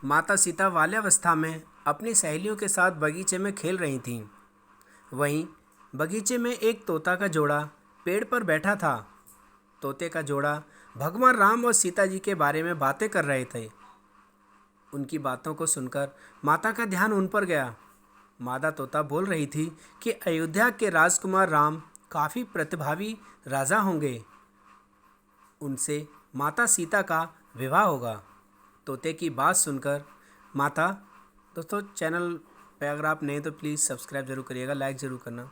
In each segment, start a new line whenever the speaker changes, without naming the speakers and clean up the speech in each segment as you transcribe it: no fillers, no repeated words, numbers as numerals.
माता सीता बाल्यावस्था में अपनी सहेलियों के साथ बगीचे में खेल रही थीं। वहीं बगीचे में एक तोता का जोड़ा पेड़ पर बैठा था। तोते का जोड़ा भगवान राम और सीता जी के बारे में बातें कर रहे थे। उनकी बातों को सुनकर माता का ध्यान उन पर गया। मादा तोता बोल रही थी कि अयोध्या के राजकुमार राम काफ़ी प्रतिभावी राजा होंगे। उनसे माता सीता का विवाह होगा। तोते की बात सुनकर माता, दोस्तों चैनल पे अगर आप नए तो प्लीज़ सब्सक्राइब जरूर करिएगा, लाइक ज़रूर करना।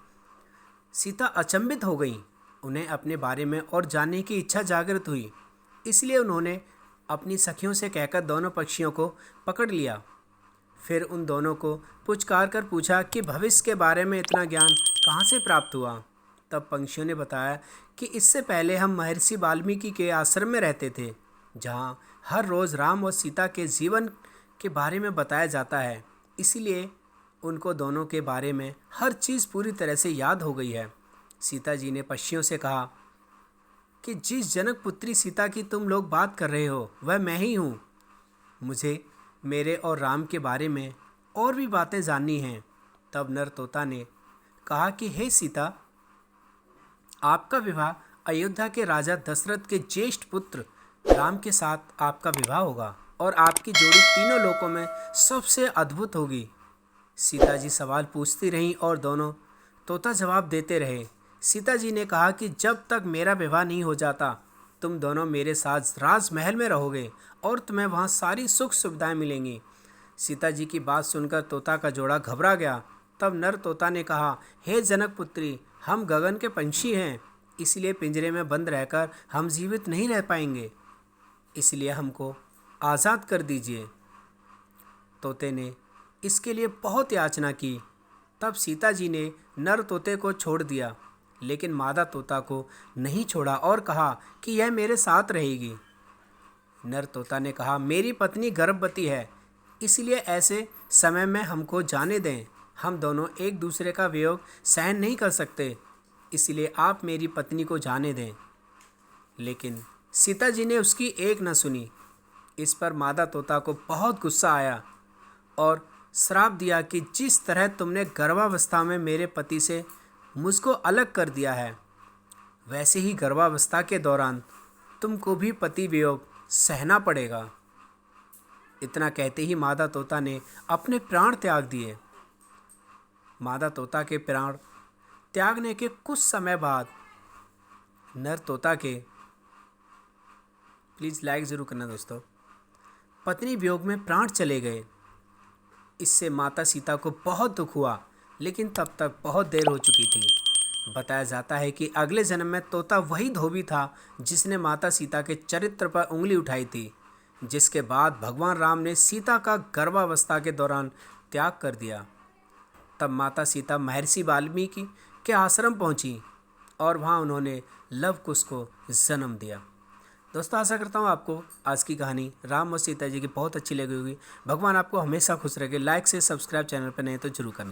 सीता अचंभित हो गई। उन्हें अपने बारे में और जानने की इच्छा जागृत हुई। इसलिए उन्होंने अपनी सखियों से कहकर दोनों पक्षियों को पकड़ लिया। फिर उन दोनों को पुचकार कर पूछा कि भविष्य के बारे में इतना ज्ञान कहाँ से प्राप्त हुआ। तब पंछियों ने बताया कि इससे पहले हम महर्षि वाल्मीकि के आश्रम में रहते थे, जहाँ हर रोज़ राम और सीता के जीवन के बारे में बताया जाता है। इसीलिए उनको दोनों के बारे में हर चीज़ पूरी तरह से याद हो गई है। सीता जी ने पक्षियों से कहा कि जिस जनक पुत्री सीता की तुम लोग बात कर रहे हो वह मैं ही हूँ। मुझे मेरे और राम के बारे में और भी बातें जाननी हैं। तब नर तोता ने कहा कि हे सीता, आपका विवाह अयोध्या के राजा दशरथ के ज्येष्ठ पुत्र राम के साथ आपका विवाह होगा और आपकी जोड़ी तीनों लोकों में सबसे अद्भुत होगी। सीता जी सवाल पूछती रहीं और दोनों तोता जवाब देते रहे। सीता जी ने कहा कि जब तक मेरा विवाह नहीं हो जाता तुम दोनों मेरे साथ राजमहल में रहोगे और तुम्हें वहाँ सारी सुख सुविधाएं मिलेंगी। सीता जी की बात सुनकर तोता का जोड़ा घबरा गया। तब नर तोता ने कहा, हे जनक पुत्री, हम गगन के पंछी हैं, इसलिए पिंजरे में बंद रहकर हम जीवित नहीं रह पाएंगे, इसलिए हमको आज़ाद कर दीजिए। तोते ने इसके लिए बहुत याचना की। तब सीता जी ने नर तोते को छोड़ दिया, लेकिन मादा तोता को नहीं छोड़ा और कहा कि यह मेरे साथ रहेगी। नर तोता ने कहा, मेरी पत्नी गर्भवती है, इसलिए ऐसे समय में हमको जाने दें। हम दोनों एक दूसरे का वियोग सहन नहीं कर सकते, इसलिए आप मेरी पत्नी को जाने दें। लेकिन सीता जी ने उसकी एक न सुनी। इस पर मादा तोता को बहुत गुस्सा आया और श्राप दिया कि जिस तरह तुमने गर्भावस्था में मेरे पति से मुझको अलग कर दिया है, वैसे ही गर्भावस्था के दौरान तुमको भी पति वियोग सहना पड़ेगा। इतना कहते ही मादा तोता ने अपने प्राण त्याग दिए। मादा तोता के प्राण त्यागने के कुछ समय बाद नर तोता के, प्लीज़ लाइक ज़रूर करना दोस्तों, पत्नी वियोग में प्राण चले गए। इससे माता सीता को बहुत दुख हुआ, लेकिन तब तक बहुत देर हो चुकी थी। बताया जाता है कि अगले जन्म में तोता वही धोबी था जिसने माता सीता के चरित्र पर उंगली उठाई थी, जिसके बाद भगवान राम ने सीता का गर्भावस्था के दौरान त्याग कर दिया। तब माता सीता महर्षि वाल्मीकि के आश्रम पहुंची और वहां उन्होंने लव कुश को जन्म दिया। दोस्तों आशा करता हूँ आपको आज की कहानी राम और सीता जी की बहुत अच्छी लगी होगी। भगवान आपको हमेशा खुश रखे। लाइक से सब्सक्राइब चैनल पर नहीं तो जरूर करना।